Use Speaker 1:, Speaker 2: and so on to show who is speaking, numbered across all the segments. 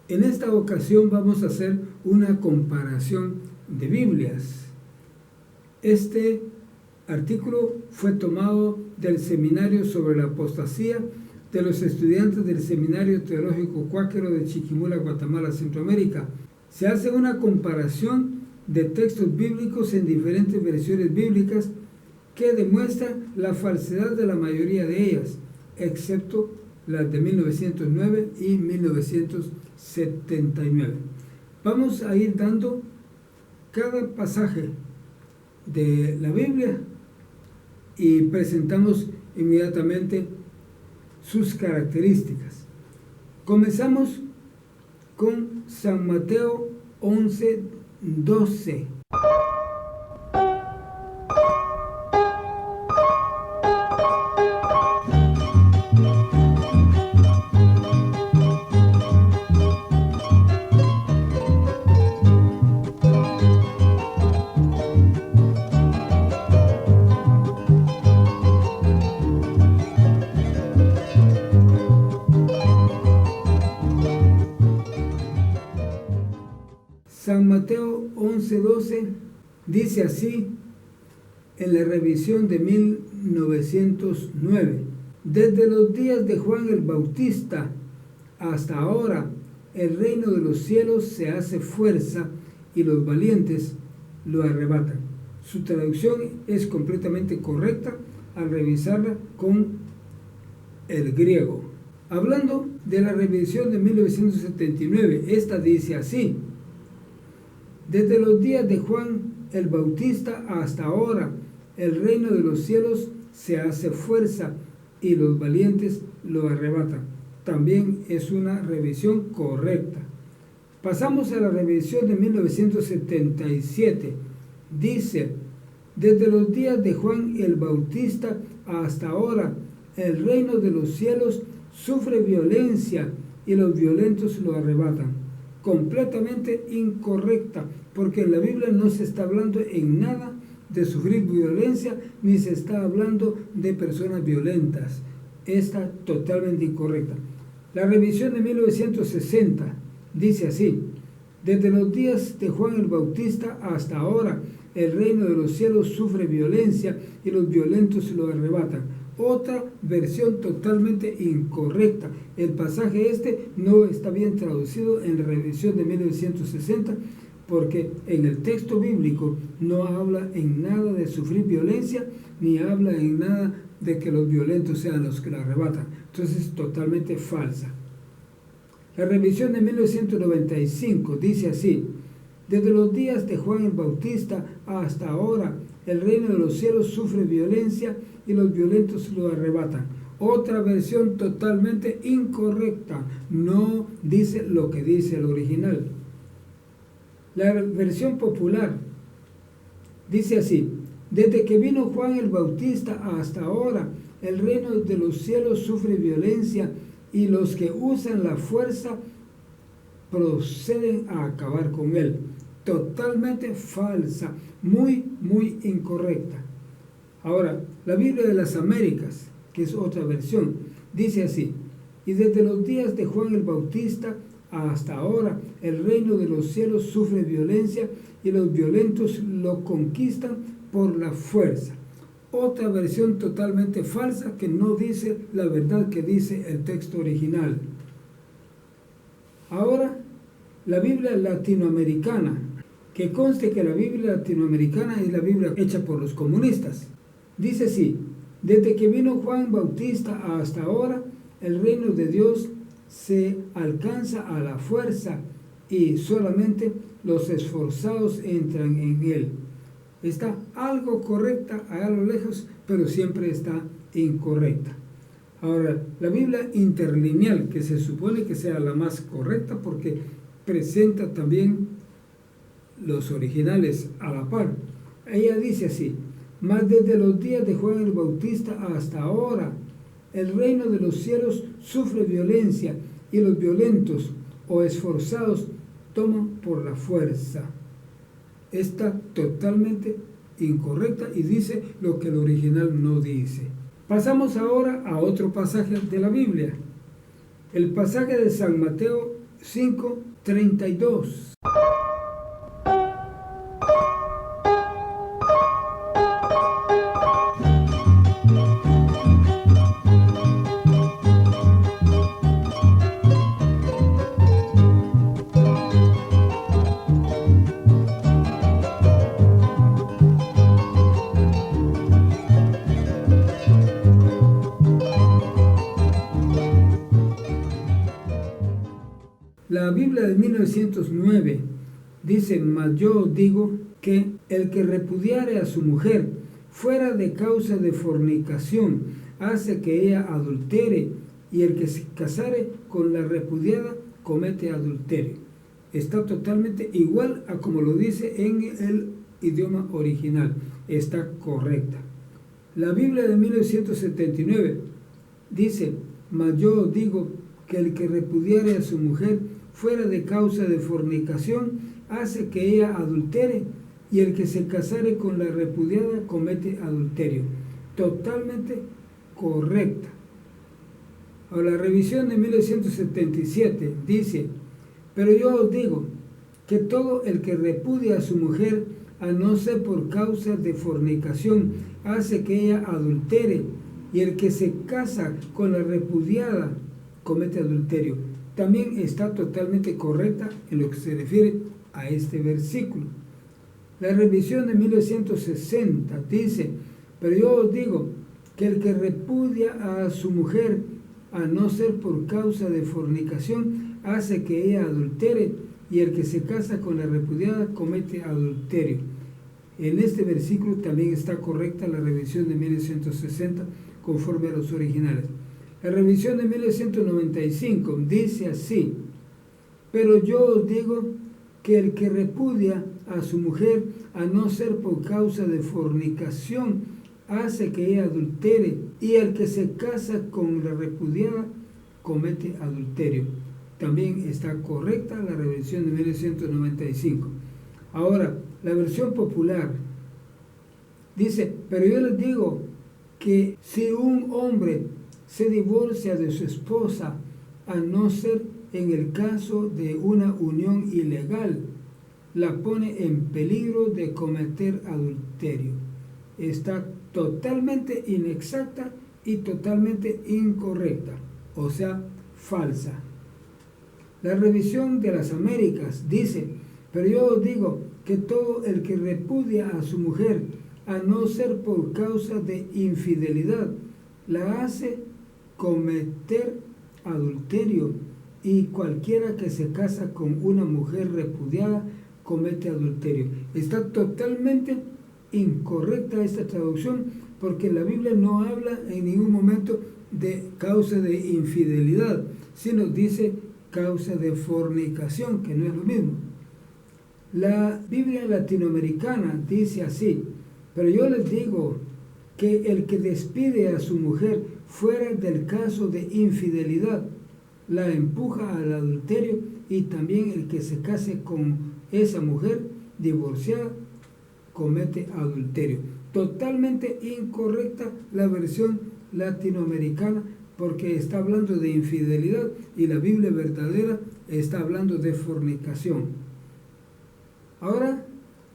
Speaker 1: En esta ocasión vamos a hacer una comparación de Biblias. Este artículo fue tomado del Seminario sobre la Apostasía de los estudiantes del Seminario Teológico Cuáquero de Chiquimula, Guatemala, Centroamérica. Se hace una comparación de textos bíblicos en diferentes versiones bíblicas que demuestran la falsedad de la mayoría de ellas, excepto las de 1909 y 1979. Vamos a ir dando cada pasaje de la Biblia y presentamos inmediatamente sus características. Comenzamos con San Mateo 11:12. San Mateo 11:12 dice así en la revisión de 1909: desde los días de Juan el Bautista hasta ahora, el reino de los cielos se hace fuerza y los valientes lo arrebatan. Su traducción es completamente correcta al revisarla con el griego. Hablando de la revisión de 1979, esta dice así: desde los días de Juan el Bautista hasta ahora, el reino de los cielos se hace fuerza y los valientes lo arrebatan. También es una revisión correcta. Pasamos a la revisión de 1977. Dice: desde los días de Juan el Bautista hasta ahora, el reino de los cielos sufre violencia y los violentos lo arrebatan. Completamente incorrecta, porque en la Biblia no se está hablando en nada de sufrir violencia, ni se está hablando de personas violentas. Está totalmente incorrecta. La revisión de 1960 dice así: desde los días de Juan el Bautista hasta ahora, el reino de los cielos sufre violencia y los violentos lo arrebatan. Otra versión totalmente incorrecta. El pasaje no está bien traducido en la revisión de 1960, porque en el texto bíblico no habla en nada de sufrir violencia, ni habla en nada de que los violentos sean los que la arrebatan. Entonces es totalmente falsa. La revisión de 1995 dice así: desde los días de Juan el Bautista hasta ahora, el reino de los cielos sufre violencia y los violentos lo arrebatan. Otra versión totalmente incorrecta. No dice lo que dice el original. La versión popular dice así: desde que vino Juan el Bautista hasta ahora, el reino de los cielos sufre violencia y los que usan la fuerza proceden a acabar con él. Totalmente falsa, muy incorrecta. Ahora, la Biblia de las Américas, que es otra versión, dice así: y desde los días de Juan el Bautista hasta ahora, el reino de los cielos sufre violencia y los violentos lo conquistan por la fuerza. Otra versión totalmente falsa que no dice la verdad que dice el texto original. Ahora, la Biblia latinoamericana, que conste que la Biblia latinoamericana es la Biblia hecha por los comunistas. Dice así: desde que vino Juan Bautista hasta ahora, el reino de Dios se alcanza a la fuerza y solamente los esforzados entran en él. Está algo correcta a lo lejos, pero siempre está incorrecta. Ahora, la Biblia interlineal, que se supone que sea la más correcta porque presenta también los originales a la par. Ella dice así: mas desde los días de Juan el Bautista hasta ahora, el reino de los cielos sufre violencia y los violentos o esforzados toman por la fuerza. Está totalmente incorrecta y dice lo que el original no dice. Pasamos ahora a otro pasaje de la Biblia. El pasaje de San Mateo 5:32. La Biblia de 1909 dice: mas yo digo que el que repudiare a su mujer fuera de causa de fornicación hace que ella adultere, y el que se casare con la repudiada comete adulterio. Está totalmente igual a como lo dice en el idioma original. Está correcta. La Biblia de 1979 dice: mas yo digo que el que repudiare a su mujer fuera de causa de fornicación hace que ella adultere, y el que se casare con la repudiada comete adulterio. Totalmente correcta. Ahora, la revisión de 1977 dice: pero yo os digo que todo el que repudia a su mujer, a no ser por causa de fornicación, hace que ella adultere, y el que se casa con la repudiada comete adulterio. También está totalmente correcta en lo que se refiere a este versículo. La revisión de 1960 dice: pero yo os digo que el que repudia a su mujer, a no ser por causa de fornicación, hace que ella adultere, y el que se casa con la repudiada comete adulterio. En este versículo también está correcta la revisión de 1960 conforme a los originales. La revisión de 1995 dice así: pero yo os digo que el que repudia a su mujer, a no ser por causa de fornicación, hace que ella adultere, y el que se casa con la repudiada comete adulterio. También está correcta la revisión de 1995. Ahora, la versión popular dice: pero yo les digo que si un hombre se divorcia de su esposa, a no ser en el caso de una unión ilegal, la pone en peligro de cometer adulterio. Está totalmente inexacta y totalmente incorrecta, o sea, falsa. La revisión de las Américas dice: pero yo os digo que todo el que repudia a su mujer, a no ser por causa de infidelidad, la hace cometer adulterio, y cualquiera que se casa con una mujer repudiada comete adulterio. Está totalmente incorrecta esta traducción, porque la Biblia no habla en ningún momento de causa de infidelidad, sino dice causa de fornicación, que no es lo mismo. La Biblia latinoamericana dice así: pero yo les digo que el que despide a su mujer fuera del caso de infidelidad, la empuja al adulterio, y también el que se case con esa mujer divorciada comete adulterio. Totalmente incorrecta la versión latinoamericana, porque está hablando de infidelidad y la Biblia verdadera está hablando de fornicación. Ahora,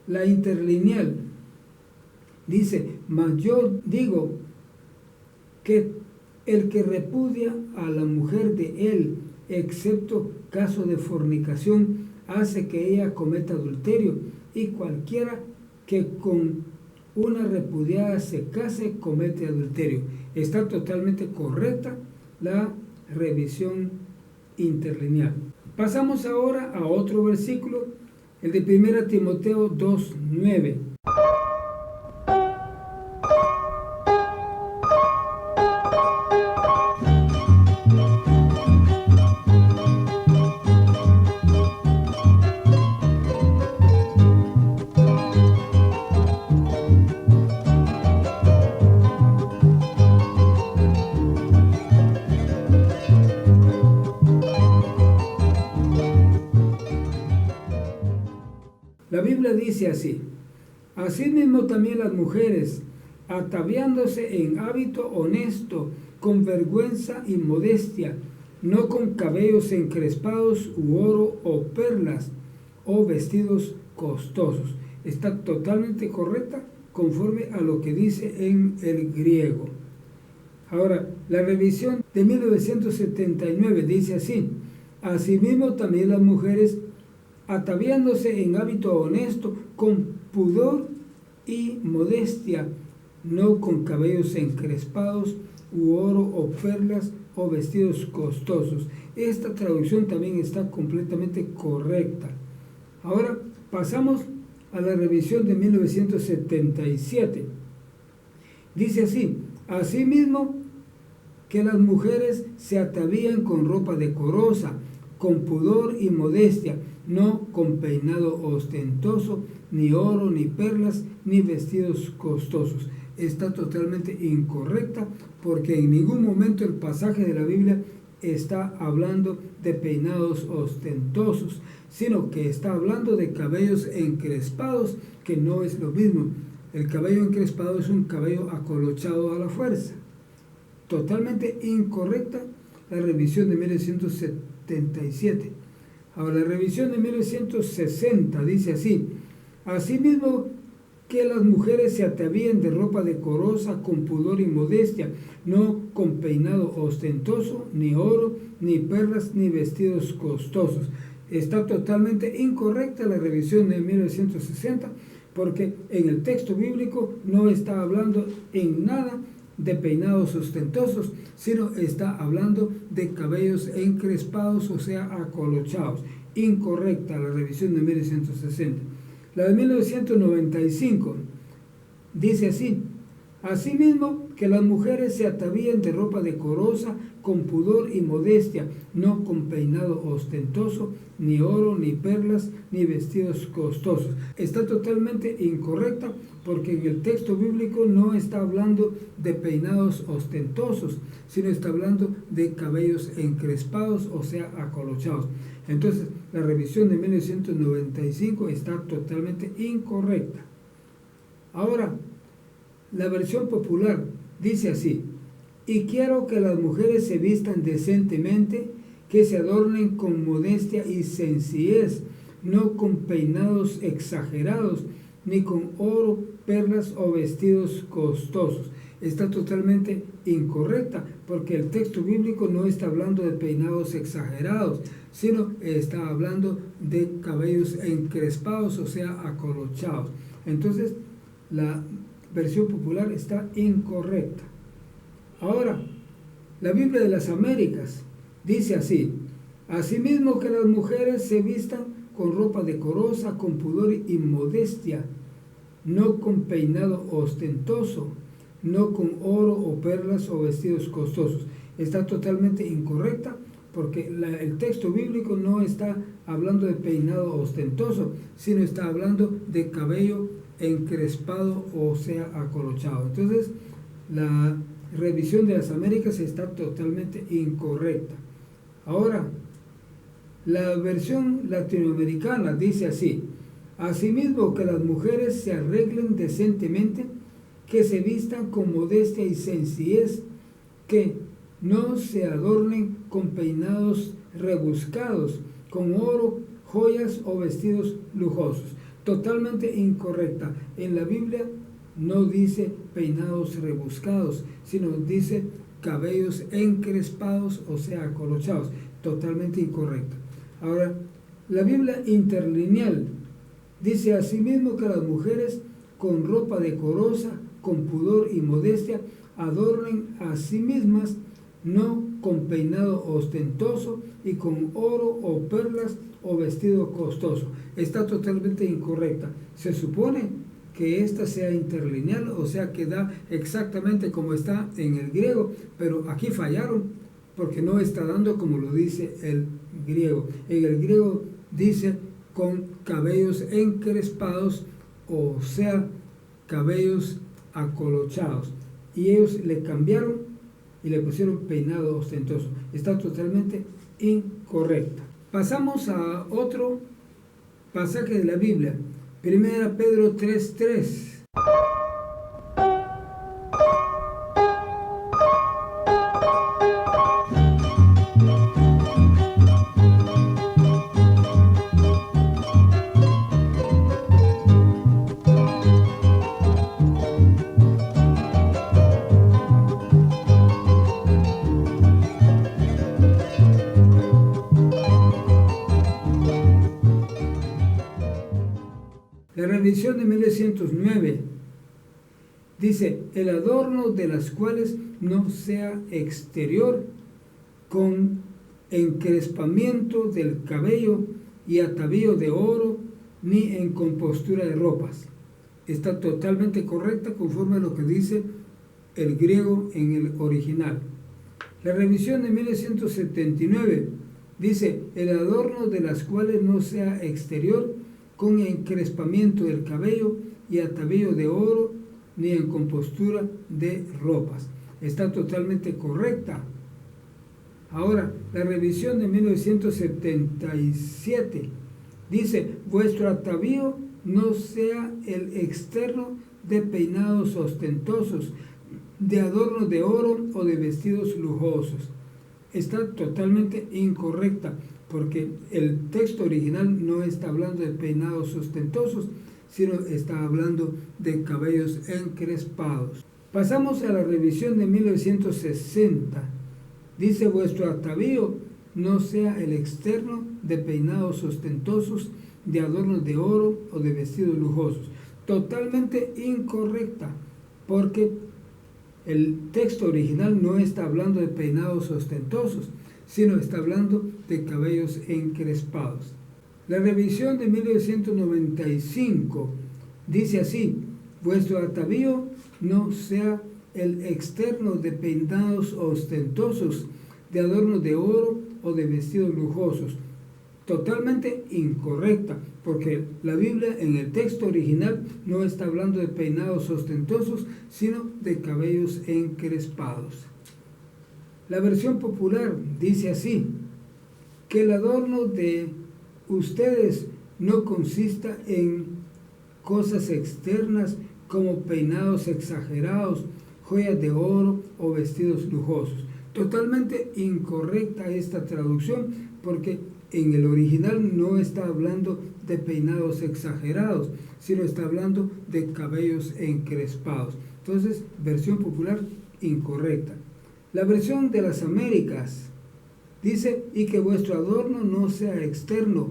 Speaker 1: la interlineal dice: mas yo digo que el que repudia a la mujer de él, excepto caso de fornicación, hace que ella cometa adulterio, y cualquiera que con una repudiada se case comete adulterio. Está totalmente correcta la revisión interlineal. Pasamos ahora a otro versículo, el de 1 Timoteo 2:9. La Biblia dice así: asimismo también las mujeres, ataviándose en hábito honesto, con vergüenza y modestia, no con cabellos encrespados u oro o perlas o vestidos costosos. Está totalmente correcta conforme a lo que dice en el griego. Ahora, la revisión de 1979 dice así: asimismo también las mujeres, ataviándose en hábito honesto, con pudor y modestia, no con cabellos encrespados u oro o perlas o vestidos costosos. Esta traducción también está completamente correcta. Ahora pasamos a la revisión de 1977. Dice así: asimismo que las mujeres se atavían con ropa decorosa, con pudor y modestia, no con peinado ostentoso, ni oro, ni perlas, ni vestidos costosos. Está totalmente incorrecta, porque en ningún momento el pasaje de la Biblia está hablando de peinados ostentosos, sino que está hablando de cabellos encrespados, que no es lo mismo. El cabello encrespado es un cabello acolochado a la fuerza. Totalmente incorrecta la revisión de 1977. Ahora, la revisión de 1960 dice así: asimismo que las mujeres se atavían de ropa decorosa, con pudor y modestia, no con peinado ostentoso, ni oro, ni perlas, ni vestidos costosos. Está totalmente incorrecta la revisión de 1960, porque en el texto bíblico no está hablando en nada de peinados ostentosos, sino está hablando de cabellos encrespados, o sea, acolochados. Incorrecta la revisión de 1960. La de 1995 dice así: asimismo que las mujeres se atavían de ropa decorosa, con pudor y modestia, no con peinado ostentoso, ni oro, ni perlas, ni vestidos costosos. Está totalmente incorrecta, porque en el texto bíblico no está hablando de peinados ostentosos, sino está hablando de cabellos encrespados, o sea, acolochados. Entonces, la revisión de 1995 está totalmente incorrecta. Ahora, la versión popular dice así: y quiero que las mujeres se vistan decentemente, que se adornen con modestia y sencillez, no con peinados exagerados, ni con oro, perlas o vestidos costosos. Está totalmente incorrecta, porque el texto bíblico no está hablando de peinados exagerados, sino está hablando de cabellos encrespados, o sea, acolochados. Entonces, la versión popular está incorrecta. Ahora, la Biblia de las Américas dice así: asimismo que las mujeres se vistan con ropa decorosa, con pudor y modestia, no con peinado ostentoso, no con oro o perlas o vestidos costosos. Está totalmente incorrecta, porque el texto bíblico no está hablando de peinado ostentoso, sino está hablando de cabello encrespado, o sea, acolochado. Entonces, la revisión de las Américas está totalmente incorrecta. Ahora, la versión latinoamericana dice así: asimismo que las mujeres se arreglen decentemente, que se vistan con modestia y sencillez, que no se adornen con peinados rebuscados, con oro, joyas o vestidos lujosos. Totalmente incorrecta. En la Biblia no dice peinados rebuscados, sino dice cabellos encrespados, o sea, acolochados. Totalmente incorrecta. Ahora, la Biblia interlineal dice: asimismo que las mujeres con ropa decorosa, con pudor y modestia, adornen a sí mismas, no con peinado ostentoso y con oro o perlas o vestido costoso. Está totalmente incorrecta. Se supone que esta sea interlineal, o sea, que da exactamente como está en el griego, pero aquí fallaron, porque no está dando como lo dice el griego. En el griego dice con cabellos encrespados, o sea, cabellos acolochados, y ellos le cambiaron y le pusieron peinado ostentoso. Está totalmente incorrecta. Pasamos a otro pasaje de la Biblia, 1 Pedro 3:3. La revisión de 1909 dice, el adorno de las cuales no sea exterior, con encrespamiento del cabello y atavío de oro, ni en compostura de ropas. Está totalmente correcta conforme a lo que dice el griego en el original. La revisión de 1979 dice, el adorno de las cuales no sea exterior, con encrespamiento del cabello y atavío de oro, ni en compostura de ropas. Está totalmente correcta. Ahora, la revisión de 1977 dice, vuestro atavío no sea el externo de peinados ostentosos, de adorno de oro o de vestidos lujosos. Está totalmente incorrecta, porque el texto original no está hablando de peinados ostentosos, sino está hablando de cabellos encrespados. Pasamos a la revisión de 1960. Dice, vuestro atavío no sea el externo de peinados ostentosos, de adornos de oro o de vestidos lujosos. Totalmente incorrecta, porque el texto original no está hablando de peinados ostentosos, sino está hablando de cabellos encrespados. La revisión de 1995 dice así, vuestro atavío no sea el externo de peinados ostentosos, de adornos de oro o de vestidos lujosos. Totalmente incorrecta, porque la Biblia en el texto original no está hablando de peinados ostentosos, sino de cabellos encrespados. La versión popular dice así, que el adorno de ustedes no consista en cosas externas como peinados exagerados, joyas de oro o vestidos lujosos. Totalmente incorrecta esta traducción, porque en el original no está hablando de peinados exagerados, sino está hablando de cabellos encrespados. Entonces, versión popular incorrecta. La versión de las Américas dice, y que vuestro adorno no sea externo,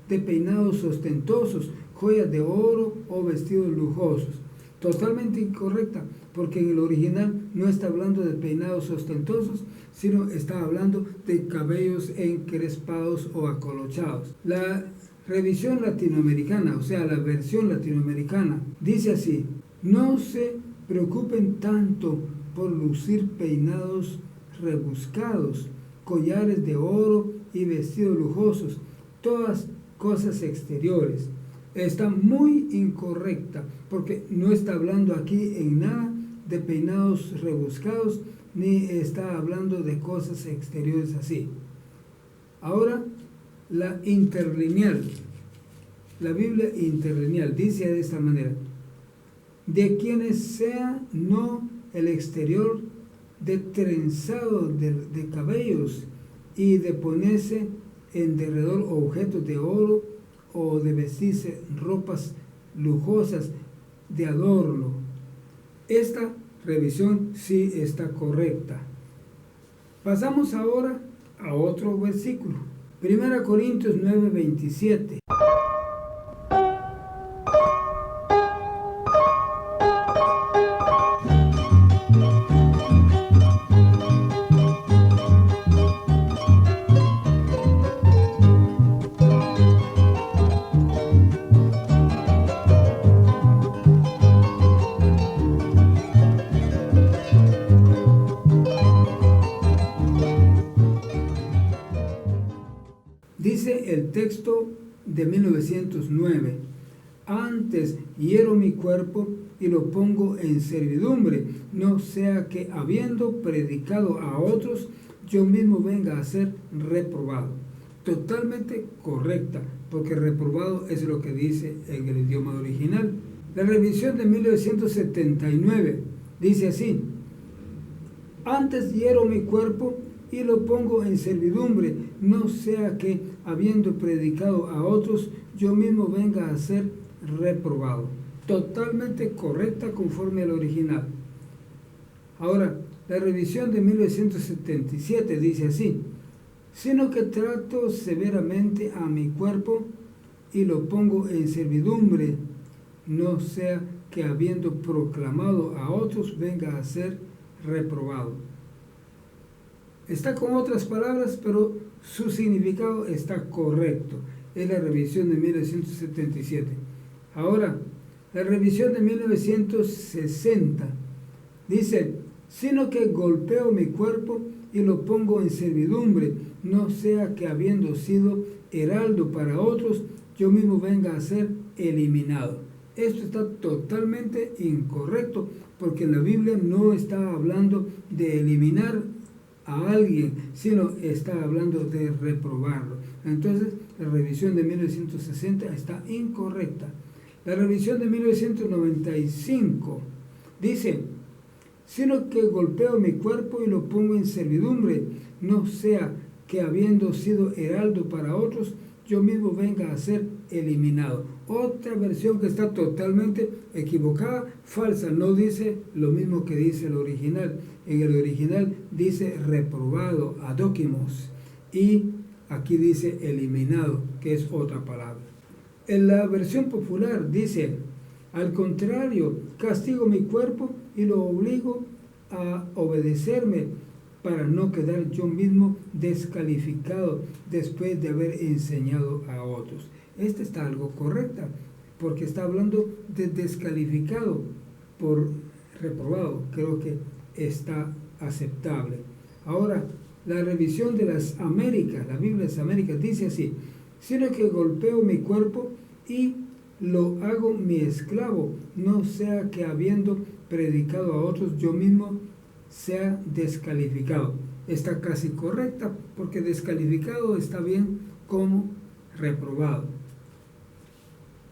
Speaker 1: de peinados ostentosos, joyas de oro o vestidos lujosos. Totalmente incorrecta, porque en el original no está hablando de peinados ostentosos, sino está hablando de cabellos encrespados o acolochados. La revisión latinoamericana, o sea, la versión latinoamericana, dice así, no se preocupen tanto por lucir peinados rebuscados, collares de oro y vestidos lujosos, todas cosas exteriores. Está muy incorrecta, porque no está hablando aquí en nada de peinados rebuscados, ni está hablando de cosas exteriores así. Ahora, la interlineal, la Biblia interlineal dice de esta manera, de quienes sea no el exterior de trenzado de cabellos y de ponerse en derredor objetos de oro o de vestirse ropas lujosas de adorno. Esta revisión sí está correcta. Pasamos ahora a otro versículo. 1 Corintios 9:27. Dice el texto de 1909, antes hiero mi cuerpo y lo pongo en servidumbre, no sea que habiendo predicado a otros, yo mismo venga a ser reprobado. Totalmente correcta, porque reprobado es lo que dice en el idioma original. La revisión de 1979 dice así, antes hiero mi cuerpo y lo pongo en servidumbre, no sea que, habiendo predicado a otros, yo mismo venga a ser reprobado. Totalmente correcta conforme al original. Ahora, la revisión de 1977 dice así, sino que trato severamente a mi cuerpo y lo pongo en servidumbre, no sea que habiendo proclamado a otros venga a ser reprobado. Está con otras palabras, pero su significado está correcto. Es la revisión de 1977. Ahora, la revisión de 1960 dice, sino que golpeo mi cuerpo y lo pongo en servidumbre, no sea que habiendo sido heraldo para otros, yo mismo venga a ser eliminado. Esto está totalmente incorrecto, porque en la Biblia no está hablando de eliminar a alguien, sino está hablando de reprobarlo. Entonces, la revisión de 1960 está incorrecta. La revisión de 1995 dice, sino que golpeo mi cuerpo y lo pongo en servidumbre, no sea que habiendo sido heraldo para otros, yo mismo venga a ser eliminado. Otra versión que está totalmente equivocada, falsa, no dice lo mismo que dice el original. En el original dice reprobado, adóquimos, y aquí dice eliminado, que es otra palabra. En la versión popular dice, al contrario, castigo mi cuerpo y lo obligo a obedecerme para no quedar yo mismo descalificado después de haber enseñado a otros. Esta está algo correcta, porque está hablando de descalificado por reprobado. Creo que está aceptable. Ahora, la revisión de las Américas, la Biblia de las Américas dice así, sino que golpeo mi cuerpo y lo hago mi esclavo, no sea que habiendo predicado a otros yo mismo sea descalificado. Está casi correcta, porque descalificado está bien como reprobado.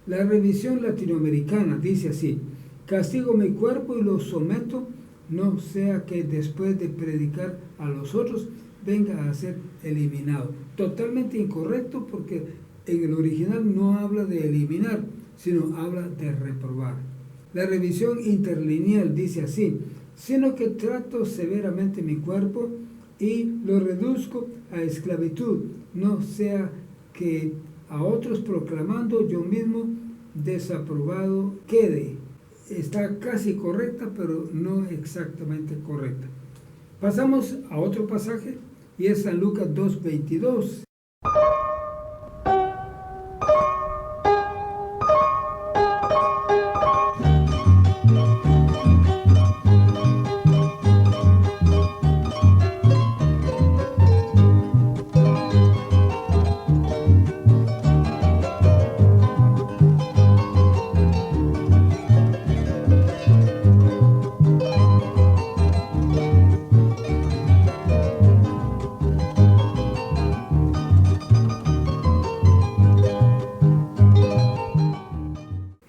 Speaker 1: La revisión latinoamericana dice así, castigo mi cuerpo y lo someto, no sea que después de predicar a los otros venga a ser eliminado. Totalmente incorrecto, porque en el original no habla de eliminar, sino habla de reprobar. La revisión interlineal dice así, sino que trato severamente mi cuerpo y lo reduzco a esclavitud, no sea que a otros proclamando yo mismo desaprobado quede. Está casi correcta, pero no exactamente correcta. Pasamos a otro pasaje, y es San Lucas 2:22.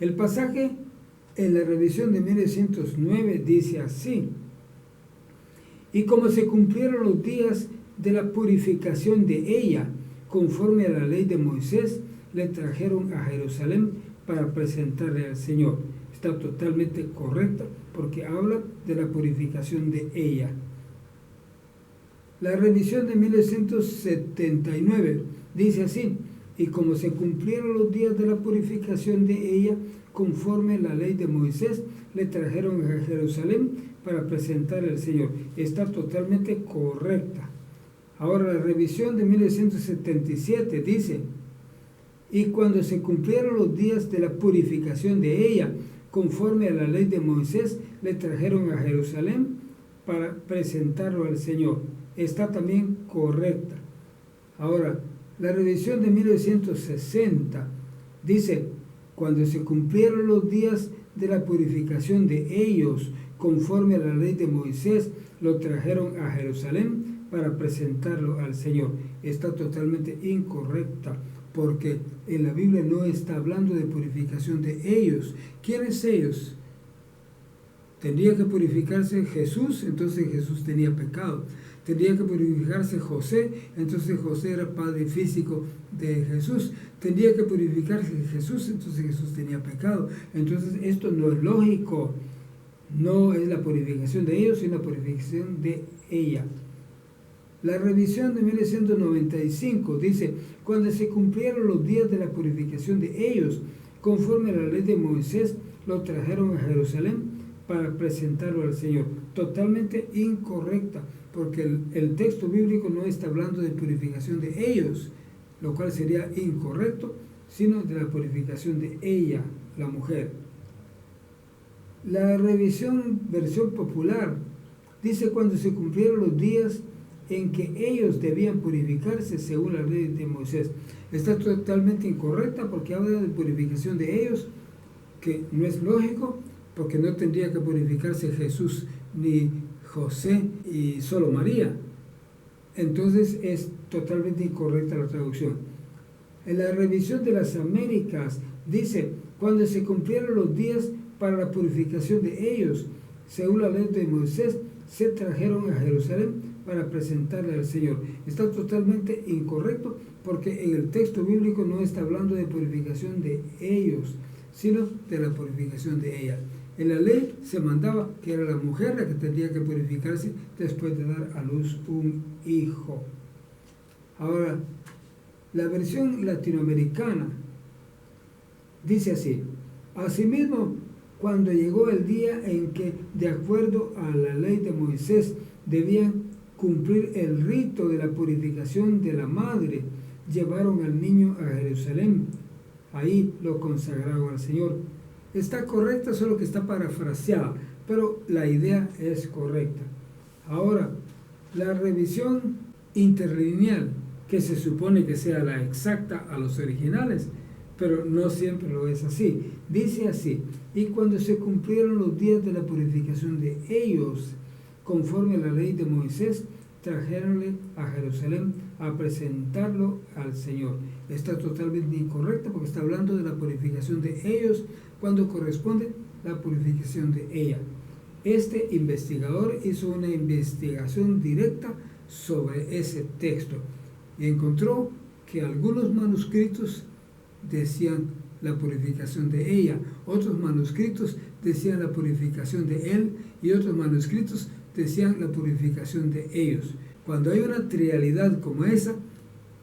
Speaker 1: El pasaje en la revisión de 1909 dice así, y como se cumplieron los días de la purificación de ella, conforme a la ley de Moisés, le trajeron a Jerusalén para presentarle al Señor. Está totalmente correcta, porque habla de la purificación de ella. La revisión de 1979 dice así, y como se cumplieron los días de la purificación de ella, conforme la ley de Moisés, le trajeron a Jerusalén para presentarle al Señor. Está totalmente correcta. Ahora, la revisión de 1977 dice, y cuando se cumplieron los días de la purificación de ella, conforme a la ley de Moisés, le trajeron a Jerusalén para presentarlo al Señor. Está también correcta. Ahora, la revisión de 1960 dice, cuando se cumplieron los días de la purificación de ellos, conforme a la ley de Moisés, lo trajeron a Jerusalén para presentarlo al Señor. Está totalmente incorrecta, porque en la Biblia no está hablando de purificación de ellos. ¿Quiénes ellos? Tendría que purificarse Jesús, entonces Jesús tenía pecado. Tendría que purificarse José, entonces José era padre físico de Jesús. Tendría que purificarse Jesús, entonces Jesús tenía pecado. Entonces esto no es lógico. No es la purificación de ellos, sino la purificación de ella. La revisión de 1995 dice, cuando se cumplieron los días de la purificación de ellos, conforme a la ley de Moisés, lo trajeron a Jerusalén para presentarlo al Señor. Totalmente incorrecta, porque el texto bíblico no está hablando de purificación de ellos, lo cual sería incorrecto, sino de la purificación de ella, la mujer. La revisión versión popular dice: cuando se cumplieron los días en que ellos debían purificarse según la ley de Moisés. Está totalmente incorrecta, porque habla de purificación de ellos, que no es lógico, porque no tendría que purificarse Jesús ni José y solo María. Entonces es totalmente incorrecta la traducción. En la revisión de las Américas dice: cuando se cumplieron los días para la purificación de ellos, según la ley de Moisés, se trajeron a Jerusalén para presentarle al Señor. Está totalmente incorrecto, porque en el texto bíblico no está hablando de purificación de ellos, sino de la purificación de ella. En la ley se mandaba que era la mujer la que tendría que purificarse después de dar a luz un hijo. Ahora, la versión latinoamericana dice así: asimismo, cuando llegó el día en que, de acuerdo a la ley de Moisés, debían cumplir el rito de la purificación de la madre, llevaron al niño a Jerusalén. Ahí lo consagraron al Señor. Está correcta, solo que está parafraseada, pero la idea es correcta. Ahora, la revisión interlineal, que se supone que sea la exacta a los originales, pero no siempre lo es así. Dice así: y cuando se cumplieron los días de la purificación de ellos, conforme a la ley de Moisés, trajéronle a Jerusalén a presentarlo al Señor. Está totalmente incorrecta, porque está hablando de la purificación de ellos cuando corresponde la purificación de ella. Este investigador hizo una investigación directa sobre ese texto y encontró que algunos manuscritos decían la purificación de ella, otros manuscritos decían la purificación de él, y otros manuscritos decían la purificación de ellos. Cuando hay una trialidad como esa,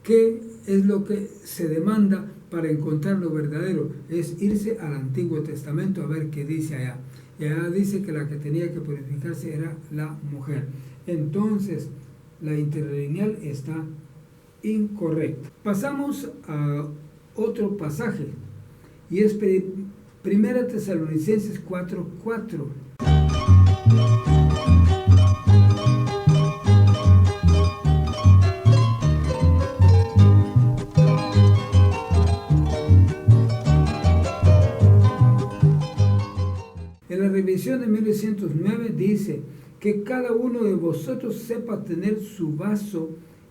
Speaker 1: ¿qué es lo que se demanda para encontrar lo verdadero? Es irse al Antiguo Testamento a ver qué dice allá. Y allá dice que la que tenía que purificarse era la mujer. Entonces, la interlineal está incorrecta. Pasamos a otro pasaje, y es 1 Tesalonicenses 4:4. En la revisión de 1909 dice: que cada uno de vosotros sepa tener su vaso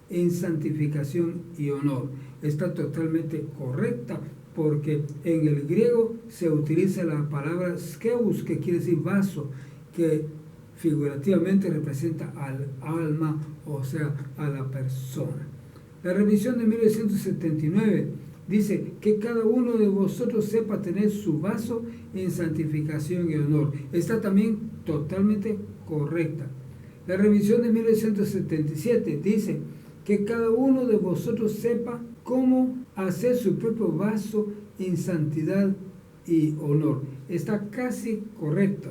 Speaker 1: en santificación y honor. Está totalmente correcta, porque en el griego se utiliza la palabra skeus, que quiere decir vaso, que figurativamente representa al alma, o sea, a la persona. La revisión de 1979 dice: que cada uno de vosotros sepa tener su vaso en santificación y honor. Está también totalmente correcta. La revisión de 1977 dice: que cada uno de vosotros sepa cómo hacer su propio vaso en santidad y honor. Está casi correcto.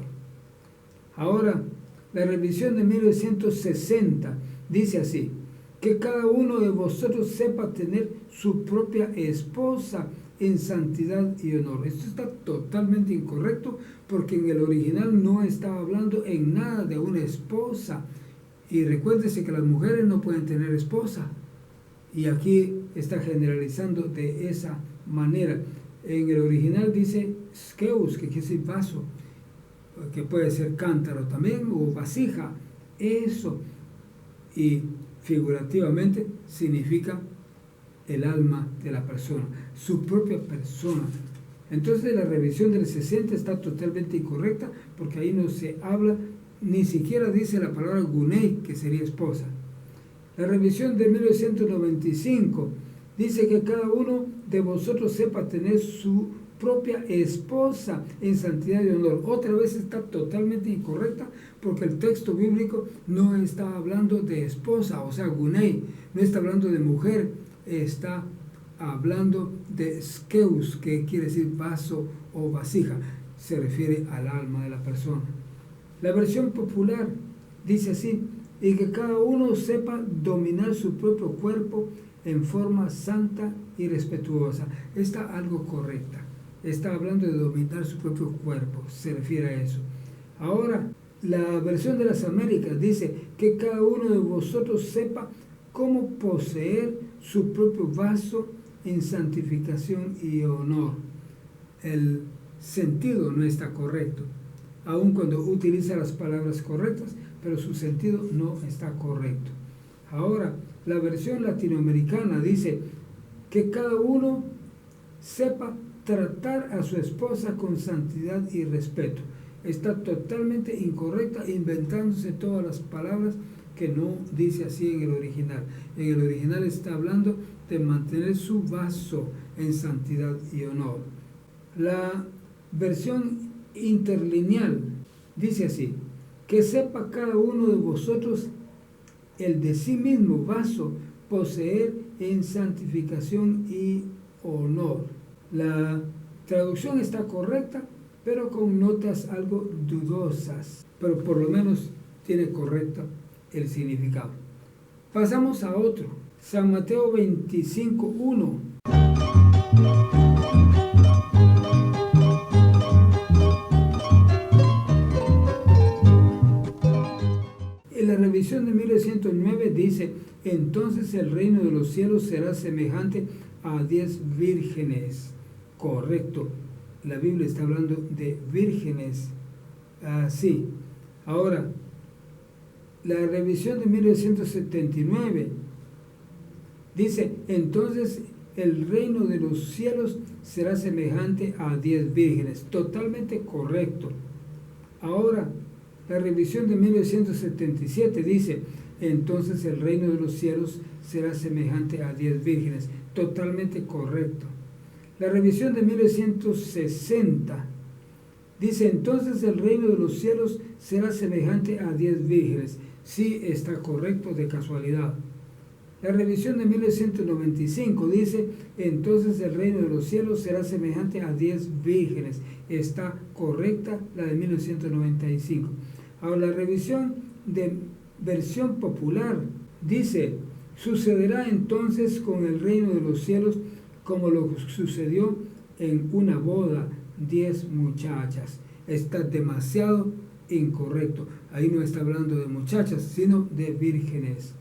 Speaker 1: Ahora, la revisión de 1960 dice así: que cada uno de vosotros sepa tener su propia esposa en santidad y honor. Esto está totalmente incorrecto, porque en el original no estaba hablando en nada de una esposa. Y recuérdese que las mujeres no pueden tener esposa. Y aquí está generalizando de esa manera. En el original dice skeus, que quiere decir vaso, que puede ser cántaro también, o vasija. Eso. Y figurativamente significa el alma de la persona, su propia persona. Entonces la revisión del 60 está totalmente incorrecta, porque ahí no se habla, ni siquiera dice la palabra gunei, que sería esposa. La revisión de 1995 dice: que cada uno de vosotros sepa tener su propia esposa en santidad y honor. Otra vez está totalmente incorrecta, porque el texto bíblico no está hablando de esposa, o sea, gunei, no está hablando de mujer, está hablando de skeus, que quiere decir vaso o vasija, se refiere al alma de la persona. La versión popular dice así: y que cada uno sepa dominar su propio cuerpo en forma santa y respetuosa. Está algo correcta. Está hablando de dominar su propio cuerpo, se refiere a eso. Ahora, la versión de las Américas dice que cada uno de vosotros sepa cómo poseer su propio vaso en santificación y honor. El sentido no está correcto, aun cuando utiliza las palabras correctas, pero su sentido no está correcto. Ahora, la versión latinoamericana dice que cada uno sepa tratar a su esposa con santidad y respeto. Está totalmente incorrecta, inventándose todas las palabras que no dice así en el original. En el original está hablando de mantener su vaso en santidad y honor. La versión interlineal dice así: que sepa cada uno de vosotros el de sí mismo vaso poseer en santificación y honor. La traducción está correcta, pero con notas algo dudosas, pero por lo menos tiene correcto el significado. Pasamos a otro, San Mateo 25:1. En la revisión de 1909 dice: entonces el reino de los cielos será semejante a 10 vírgenes. Correcto, la Biblia está hablando de vírgenes. Sí. Ahora, la revisión de 1979 dice: entonces el reino de los cielos será semejante a 10 vírgenes. Totalmente correcto. Ahora, la revisión de 1977 dice: entonces el reino de los cielos será semejante a 10 vírgenes. Totalmente correcto. La revisión de 1960 dice: entonces el reino de los cielos será semejante a 10 vírgenes. Sí, está correcto de casualidad. La revisión de 1995 dice: entonces el reino de los cielos será semejante a 10 vírgenes. Está correcta la de 1995. Ahora, la revisión de versión popular dice: sucederá entonces con el reino de los cielos como lo sucedió en una boda, 10 muchachas. Está demasiado incorrecto. Ahí no está hablando de muchachas, sino de vírgenes.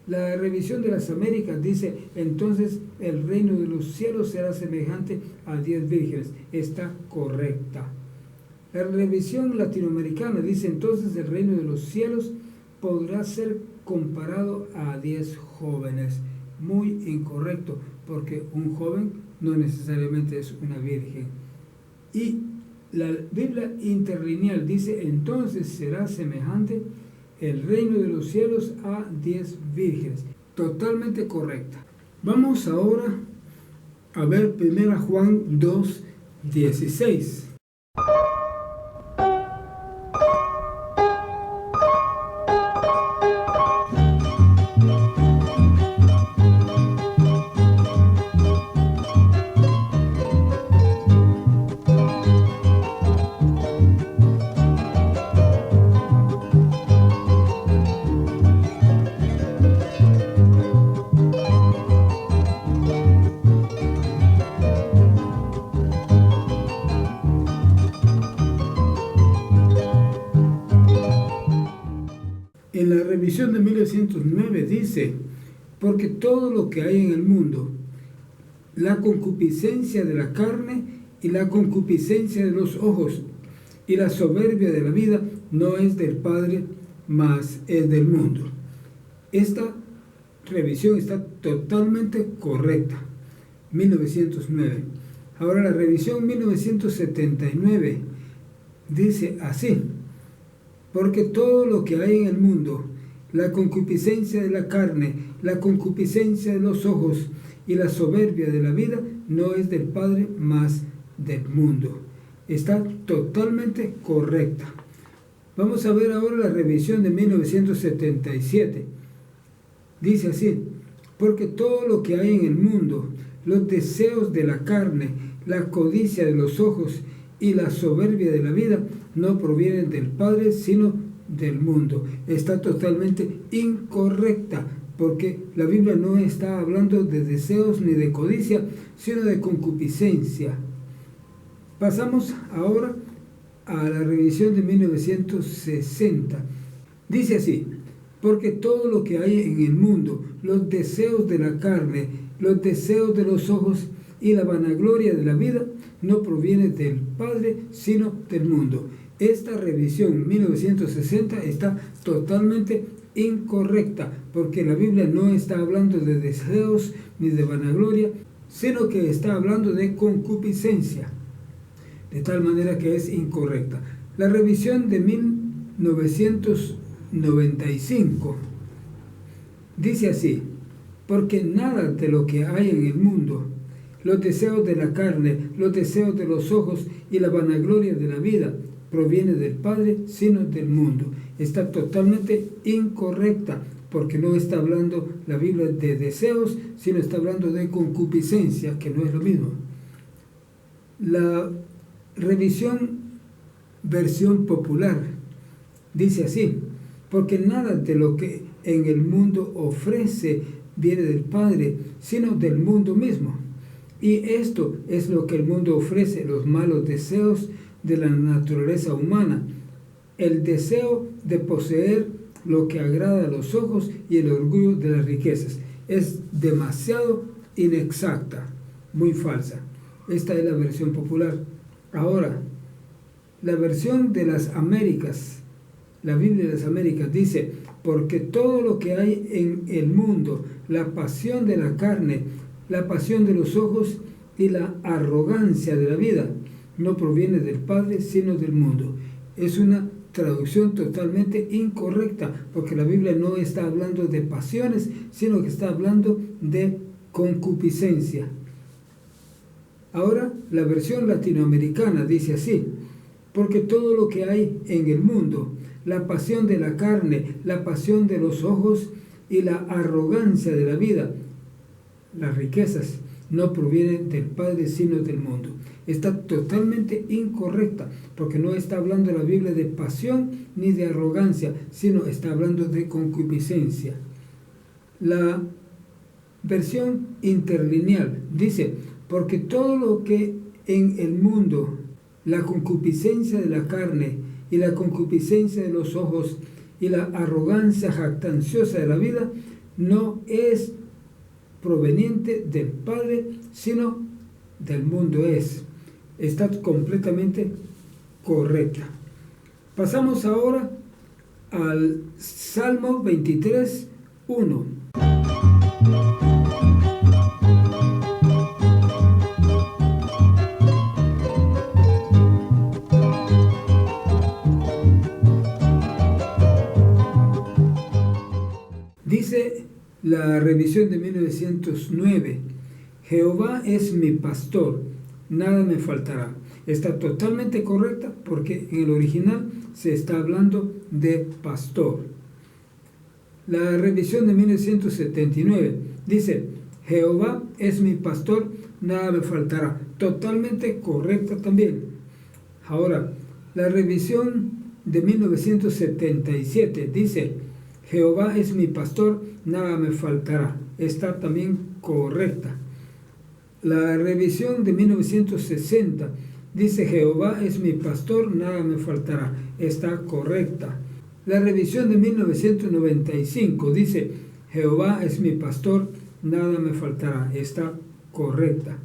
Speaker 1: La revisión de las Américas dice: entonces el reino de los cielos será semejante a 10 vírgenes. Está correcta. La revisión latinoamericana dice: entonces el reino de los cielos podrá ser comparado a 10 jóvenes. Muy incorrecto, porque un joven no necesariamente es una virgen. Y la Biblia interlineal dice: entonces será semejante el reino de los cielos a 10 vírgenes. Totalmente correcta. Vamos ahora a ver 1 Juan 2:16. En la revisión de 1909 dice: porque todo lo que hay en el mundo, la concupiscencia de la carne y la concupiscencia de los ojos y la soberbia de la vida, no es del Padre, mas es del mundo. Esta revisión está totalmente correcta. 1909. Ahora, la revisión 1979 dice así: porque todo lo que hay en el mundo, la concupiscencia de la carne, la concupiscencia de los ojos y la soberbia de la vida, no es del Padre, mas del mundo. Está totalmente correcta. Vamos a ver ahora la revisión de 1977. Dice así: porque todo lo que hay en el mundo, los deseos de la carne, la codicia de los ojos y la soberbia de la vida, no provienen del Padre, sino del mundo. Está totalmente incorrecta, porque la Biblia no está hablando de deseos ni de codicia, sino de concupiscencia. Pasamos ahora a la revisión de 1960. Dice así: porque todo lo que hay en el mundo, los deseos de la carne, los deseos de los ojos y la vanagloria de la vida, no proviene del Padre, sino del mundo. Esta revisión 1960 está totalmente incorrecta, porque la Biblia no está hablando de deseos ni de vanagloria, sino que está hablando de concupiscencia, de tal manera que es incorrecta. La revisión de 1995 dice así: porque nada de lo que hay en el mundo, los deseos de la carne, los deseos de los ojos y la vanagloria de la vida, proviene del Padre, sino del mundo. Está totalmente incorrecta, porque no está hablando la Biblia de deseos, sino está hablando de concupiscencia, que no es lo mismo. La revisión versión popular dice así: porque nada de lo que en el mundo ofrece viene del Padre, sino del mundo mismo. Y esto es lo que el mundo ofrece: los malos deseos de la naturaleza humana, el deseo de poseer lo que agrada a los ojos y el orgullo de las riquezas. Es demasiado inexacta, muy falsa. Esta es la versión popular. Ahora, la versión de las Américas, la Biblia de las Américas, dice: porque todo lo que hay en el mundo, la pasión de la carne, la pasión de los ojos y la arrogancia de la vida, no proviene del Padre, sino del mundo. Es una traducción totalmente incorrecta, porque la Biblia no está hablando de pasiones, sino que está hablando de concupiscencia. Ahora, la versión latinoamericana dice así: porque todo lo que hay en el mundo, la pasión de la carne, la pasión de los ojos y la arrogancia de la vida, las riquezas, no provienen del Padre, sino del mundo. Está totalmente incorrecta, porque no está hablando la Biblia de pasión ni de arrogancia, sino está hablando de concupiscencia. La versión interlineal dice: porque todo lo que en el mundo, la concupiscencia de la carne y la concupiscencia de los ojos y la arrogancia jactanciosa de la vida, no es proveniente del Padre, sino del mundo está completamente correcta. Pasamos ahora al Salmo 23, 1. Dice la revisión de 1909: Jehová es mi pastor, nada me faltará. Está totalmente correcta, porque en el original se está hablando de pastor. La revisión de 1979 dice: Jehová es mi pastor, nada me faltará. Totalmente correcta también. Ahora, la revisión de 1977 dice: Jehová es mi pastor, nada me faltará. Está también correcta. La revisión de 1960 dice: Jehová es mi pastor, nada me faltará. Está correcta. La revisión de 1995 dice: Jehová es mi pastor, nada me faltará. Está correcta.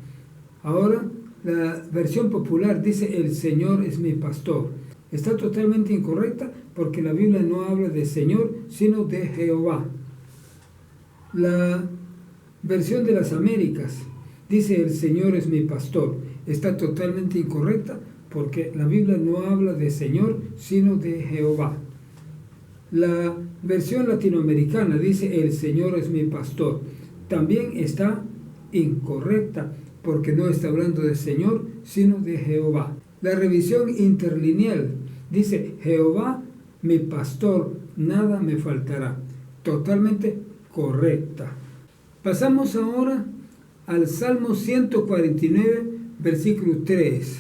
Speaker 1: Ahora, la versión popular dice: el Señor es mi pastor. Está totalmente incorrecta, porque la Biblia no habla de Señor, sino de Jehová. La versión de las Américas dice: el Señor es mi pastor. Está totalmente incorrecta, porque la Biblia no habla de Señor, sino de Jehová. La versión latinoamericana dice: el Señor es mi pastor. También está incorrecta, porque no está hablando de Señor, sino de Jehová. La revisión interlineal dice: Jehová mi pastor, nada me faltará. Totalmente correcta. Pasamos ahora al Salmo 149, versículo 3.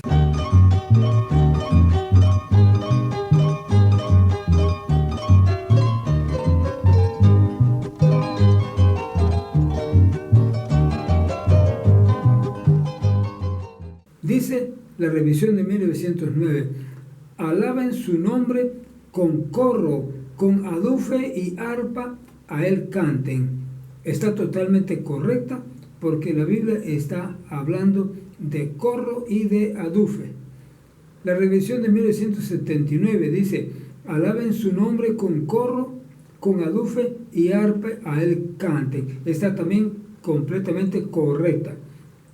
Speaker 1: Dice la revisión de 1909, alaben su nombre con corro, con adufe y arpa, a él canten. Está totalmente correcta porque la Biblia está hablando de corro y de adufe. La revisión de 1979 dice, alaben su nombre con corro, con adufe y arpa, a él canten. Está también completamente correcta.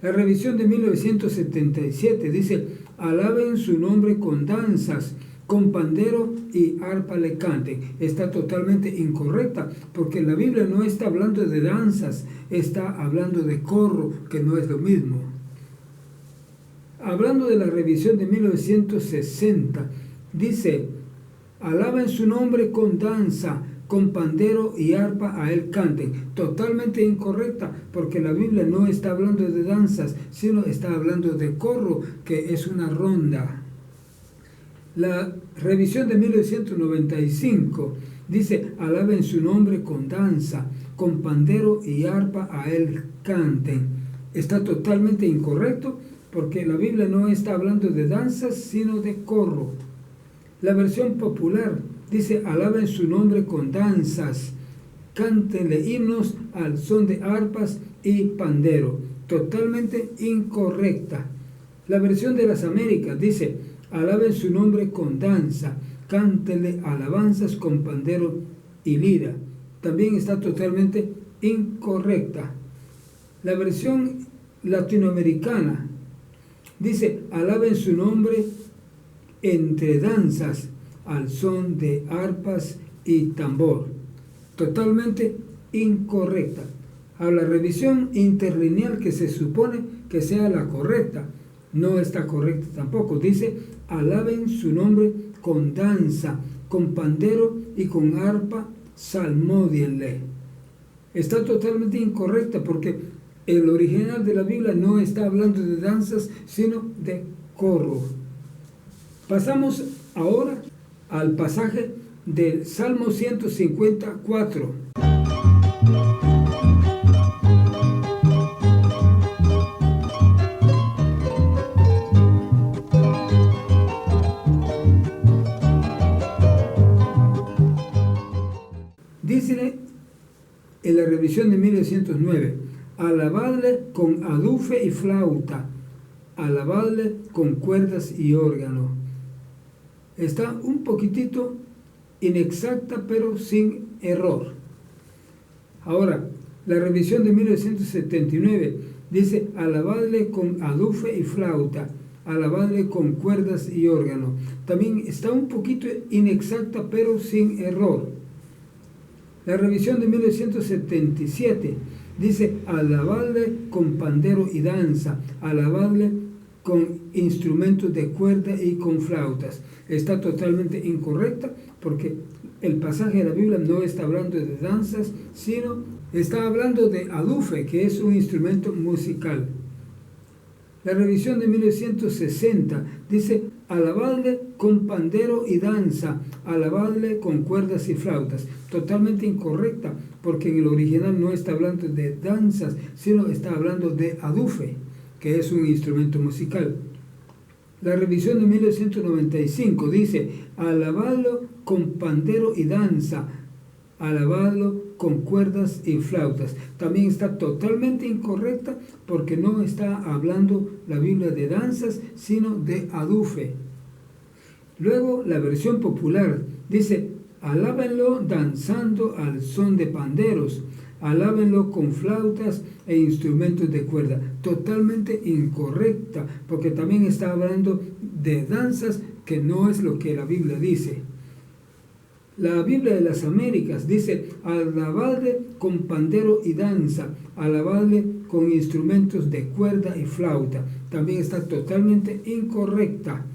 Speaker 1: La revisión de 1977 dice, alaben su nombre con danzas, con pandero y arpa le canten. Está totalmente incorrecta, porque la Biblia no está hablando de danzas, está hablando de corro, que no es lo mismo. Hablando de la revisión de 1960, dice, alaben su nombre con danza, con pandero y arpa, a él canten. Totalmente incorrecta, porque la Biblia no está hablando de danzas, sino está hablando de corro, que es una ronda. La revisión de 1995 dice, alaben su nombre con danza, con pandero y arpa, a él canten. Está totalmente incorrecto, porque la Biblia no está hablando de danzas, sino de corro. La versión popular dice, alaben su nombre con danzas, cántenle himnos al son de arpas y pandero. Totalmente incorrecta. La versión de las Américas dice, alaben su nombre con danza, cántenle alabanzas con pandero y lira. También está totalmente incorrecta. La versión latinoamericana dice, alaben su nombre entre danzas, al son de arpas y tambor. Totalmente incorrecta. A la revisión interlineal, que se supone que sea la correcta, no está correcta tampoco. Dice, alaben su nombre con danza, con pandero y con arpa, salmódienle. Está totalmente incorrecta, porque el original de la Biblia no está hablando de danzas, sino de corro. Pasamos ahora al pasaje del Salmo 154. Dice en la revisión de 1909, alabadle con adufe y flauta, alabadle con cuerdas y órgano. Está un poquitito inexacta, pero sin error. Ahora, la revisión de 1979 dice, alabadle con adufe y flauta, alabadle con cuerdas y órgano. También está un poquito inexacta, pero sin error. La revisión de 1977 dice, alabadle con pandero y danza, alabadle con instrumentos de cuerda y con flautas. Está totalmente incorrecta, porque el pasaje de la Biblia no está hablando de danzas, sino está hablando de adufe, que es un instrumento musical. La revisión de 1960 dice, alabadle con pandero y danza, alabadle con cuerdas y flautas. Totalmente incorrecta, porque en el original no está hablando de danzas, sino está hablando de adufe, que es un instrumento musical. La revisión de 1995 dice, alabadlo con pandero y danza, alabadlo con cuerdas y flautas. También está totalmente incorrecta, porque no está hablando la Biblia de danzas, sino de adufe. Luego la versión popular dice, alábenlo danzando al son de panderos, alábenlo con flautas e instrumentos de cuerda. Totalmente incorrecta, porque también está hablando de danzas, que no es lo que la Biblia dice. La Biblia de las Américas dice, alabadle con pandero y danza, alabadle con instrumentos de cuerda y flauta. También está totalmente incorrecta.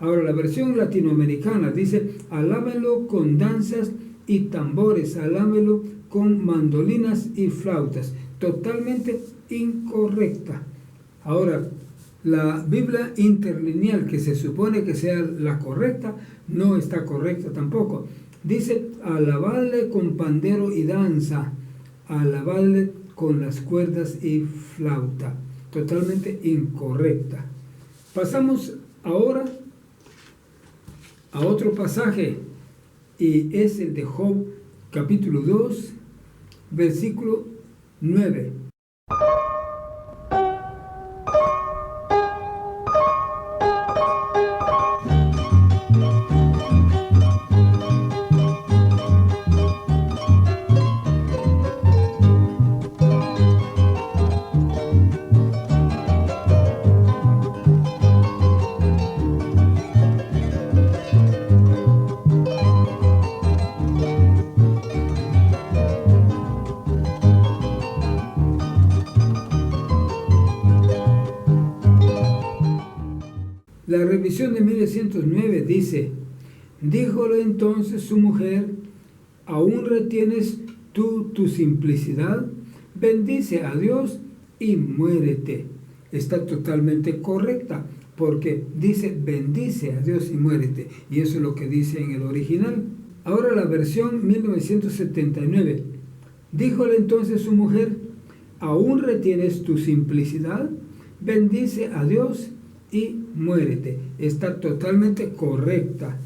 Speaker 1: Ahora la versión latinoamericana dice, alábenlo con danzas y tambores, alábenlo con mandolinas y flautas. totalmente incorrecta. Ahora, la Biblia interlineal, que se supone que sea la correcta, no está correcta tampoco. Dice, alabadle con pandero y danza, alabadle con las cuerdas y flauta. Totalmente incorrecta. Pasamos ahora a otro pasaje, y es el de Job, capítulo 2, versículo 9. La revisión de 1909 dice, díjole entonces su mujer, ¿aún retienes tú tu simplicidad? Bendice a Dios y muérete. Está totalmente correcta, porque dice bendice a Dios y muérete, y eso es lo que dice en el original. Ahora la versión 1979, díjole entonces su mujer, ¿aún retienes tu simplicidad? Bendice a Dios y muérete. Está totalmente correcta.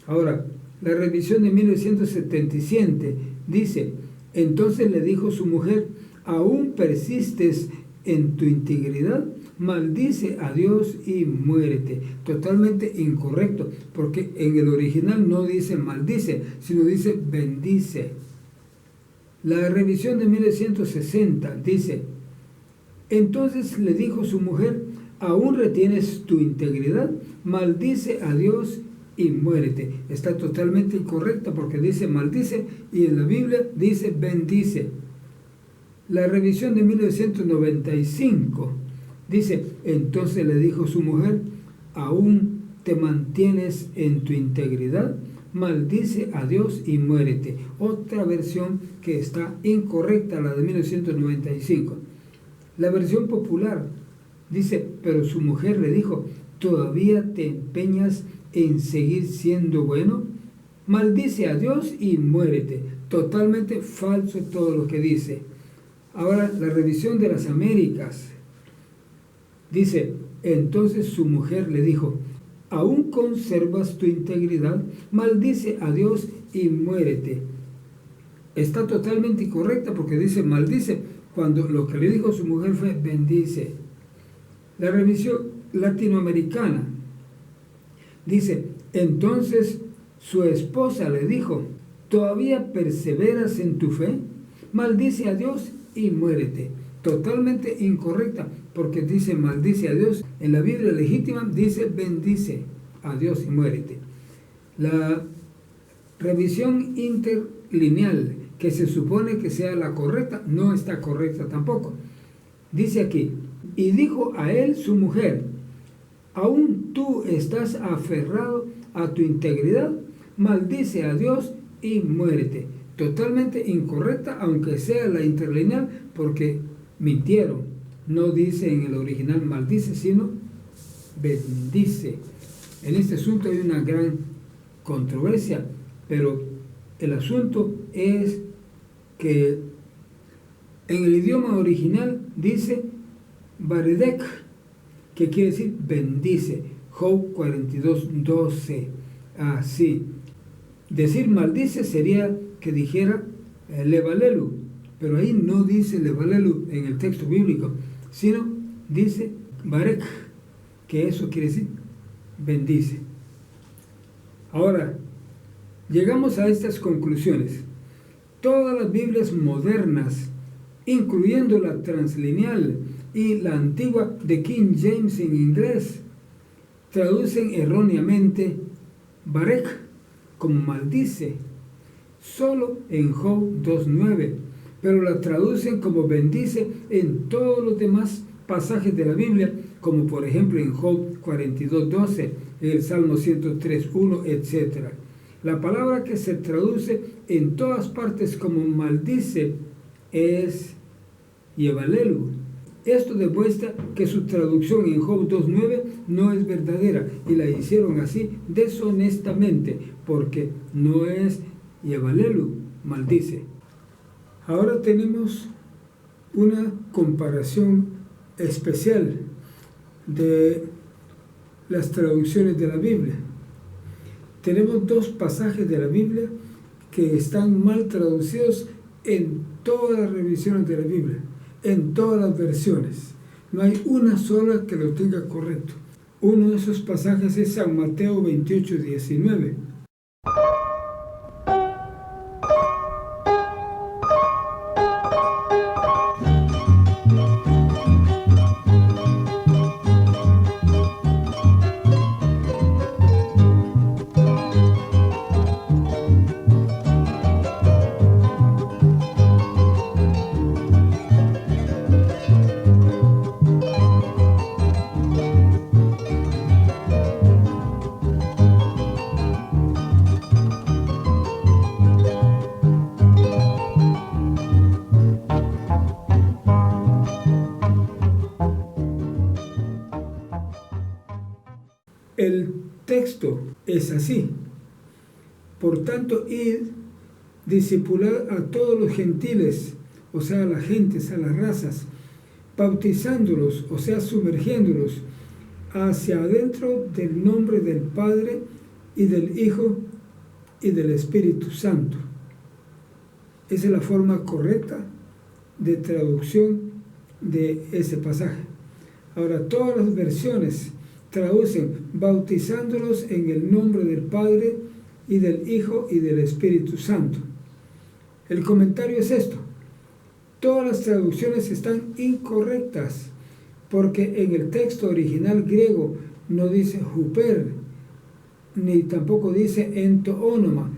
Speaker 1: Ahora, la revisión de 1977 dice, entonces le dijo su mujer, ¿aún persistes en tu integridad? Maldice a Dios y muérete. Totalmente incorrecto, porque en el original no dice maldice, sino dice bendice. La revisión de 1960 dice, entonces le dijo su mujer, ¿aún retienes tu integridad? Maldice a Dios y muérete. Está totalmente incorrecta porque dice maldice y en la Biblia dice bendice. La revisión de 1995 dice, entonces le dijo su mujer, ¿aún te mantienes en tu integridad? Maldice a Dios y muérete. Otra versión que está incorrecta, la de 1995. La versión popular dice, pero su mujer le dijo, ¿todavía te empeñas en seguir siendo bueno? Maldice a Dios y muérete. Totalmente falso todo lo que dice. Ahora, la revisión de las Américas dice, entonces su mujer le dijo, ¿aún conservas tu integridad? Maldice a Dios y muérete. Está totalmente incorrecta porque dice maldice, cuando lo que le dijo su mujer fue bendice. La revisión latinoamericana dice, entonces su esposa le dijo, ¿todavía perseveras en tu fe? Maldice a Dios y muérete. Totalmente incorrecta, porque dice maldice a Dios. En la Biblia legítima dice bendice a Dios y muérete. La revisión interlineal, que se supone que sea la correcta, no está correcta tampoco. Dice aquí, y dijo a él su mujer, ¿aún tú estás aferrado a tu integridad? Maldice a Dios y muérete. Totalmente incorrecta, aunque sea la interlineal, porque mintieron. No dice en el original maldice, sino bendice. En este asunto hay una gran controversia, pero el asunto es que en el idioma original dice Baredek, que quiere decir bendice. Job 42:12. Así. Decir maldice sería que dijera levalelu, pero ahí no dice levalelu en el texto bíblico, sino dice barek, que eso quiere decir bendice. Ahora, llegamos a estas conclusiones. Todas las Biblias modernas, incluyendo la translineal y la antigua de King James en inglés, traducen erróneamente barek como maldice, solo en Job 2:9, pero la traducen como bendice en todos los demás pasajes de la Biblia, como por ejemplo en Job 42:12, en el Salmo 103:1, etc. La palabra que se traduce en todas partes como maldice es Yevalelu. Esto demuestra que su traducción en Job 2.9 no es verdadera y la hicieron así deshonestamente, porque no es Yevalelu, maldice. Ahora tenemos una comparación especial de las traducciones de la Biblia. Tenemos dos pasajes de la Biblia que están mal traducidos en todas las revisiones de la Biblia, en todas las versiones. No hay una sola que lo tenga correcto. Uno de esos pasajes es San Mateo 28:19. El texto es así. Por tanto, id, discipulad a todos los gentiles, o sea, a las gentes, a las razas, bautizándolos, o sea, sumergiéndolos hacia adentro del nombre del Padre y del Hijo y del Espíritu Santo. Esa es la forma correcta de traducción de ese pasaje. Ahora, todas las versiones traducen bautizándolos en el nombre del Padre y del Hijo y del Espíritu Santo. El comentario es esto: todas las traducciones están incorrectas, porque en el texto original griego no dice huper, ni tampoco dice entoónoma,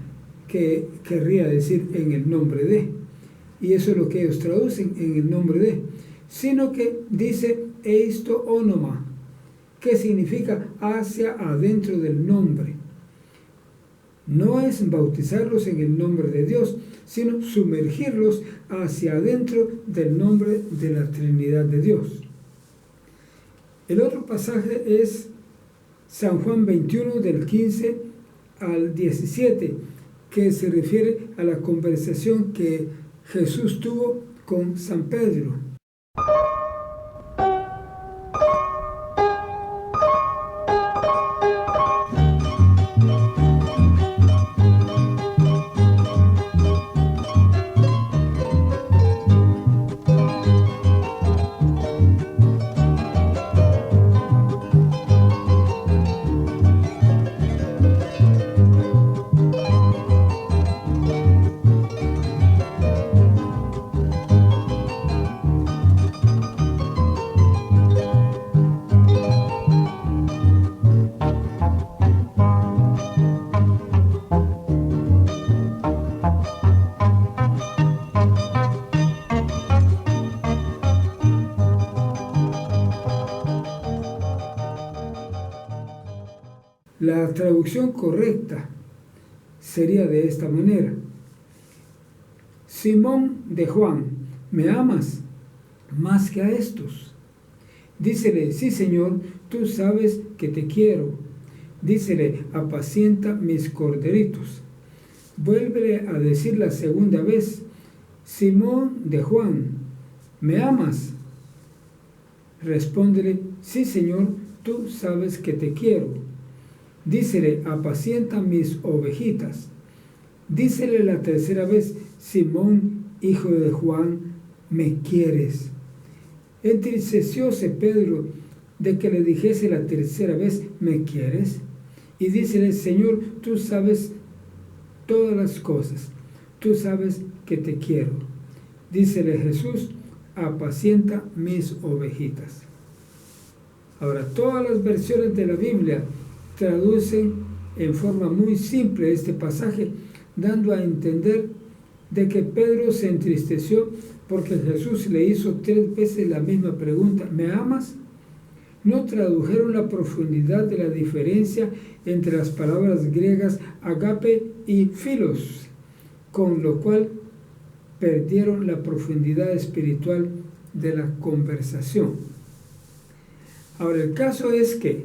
Speaker 1: que querría decir en el nombre de, y eso es lo que ellos traducen, en el nombre de, sino que dice eistoónoma, que significa hacia adentro del nombre. No es bautizarlos en el nombre de Dios, sino sumergirlos hacia adentro del nombre de la Trinidad de Dios. El otro pasaje es San Juan 21 del 15 al 17, que se refiere a la conversación que Jesús tuvo con San Pedro. La traducción correcta sería de esta manera: Simón de Juan, ¿me amas más que a estos? Dícele, sí, Señor, tú sabes que te quiero. Dícele, apacienta mis corderitos. Vuélvele a decir la segunda vez, Simón de Juan, ¿me amas? Respóndele, sí, Señor, tú sabes que te quiero. Dícele, apacienta mis ovejitas. Dícele la tercera vez, Simón, hijo de Juan, ¿me quieres? Entristecióse Pedro de que le dijese la tercera vez, ¿me quieres? Y dícele, Señor, tú sabes todas las cosas, tú sabes que te quiero. Dícele Jesús, apacienta mis ovejitas. Ahora, todas las versiones de la Biblia traducen en forma muy simple este pasaje, dando a entender de que Pedro se entristeció porque Jesús le hizo 3 veces la misma pregunta, ¿me amas? No tradujeron la profundidad de la diferencia entre las palabras griegas agape y philos, con lo cual perdieron la profundidad espiritual de la conversación. Ahora, el caso es que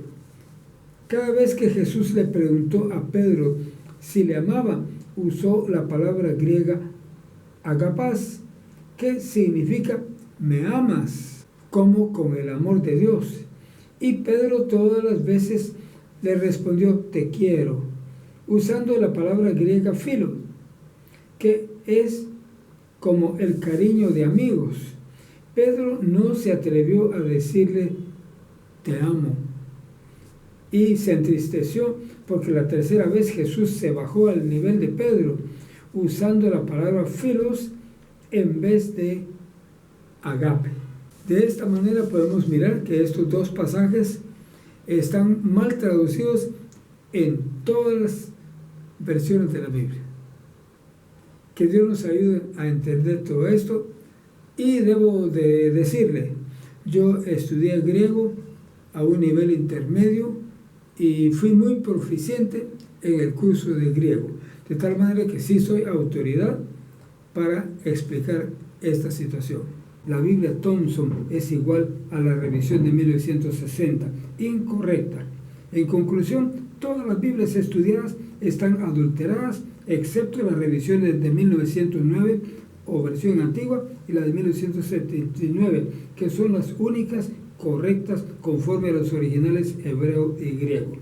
Speaker 1: cada vez que Jesús le preguntó a Pedro si le amaba, usó la palabra griega agapás, que significa me amas, como con el amor de Dios. Y Pedro todas las veces le respondió te quiero, usando la palabra griega philo, que es como el cariño de amigos. Pedro no se atrevió a decirle te amo y se entristeció porque la tercera vez Jesús se bajó al nivel de Pedro usando la palabra philos en vez de agape. De esta manera podemos mirar que estos dos pasajes están mal traducidos en todas las versiones de la Biblia. Que Dios nos ayude a entender todo esto. Y debo de decirle, yo estudié griego a un nivel intermedio y fui muy proficiente en el curso de griego, de tal manera que sí soy autoridad para explicar esta situación. La Biblia Thompson es igual a la revisión de 1960, incorrecta. En conclusión, todas las Biblias estudiadas están adulteradas, excepto las revisiones de 1909 o versión antigua y la de 1979, que son las únicas correctas conforme a los originales hebreo y griego.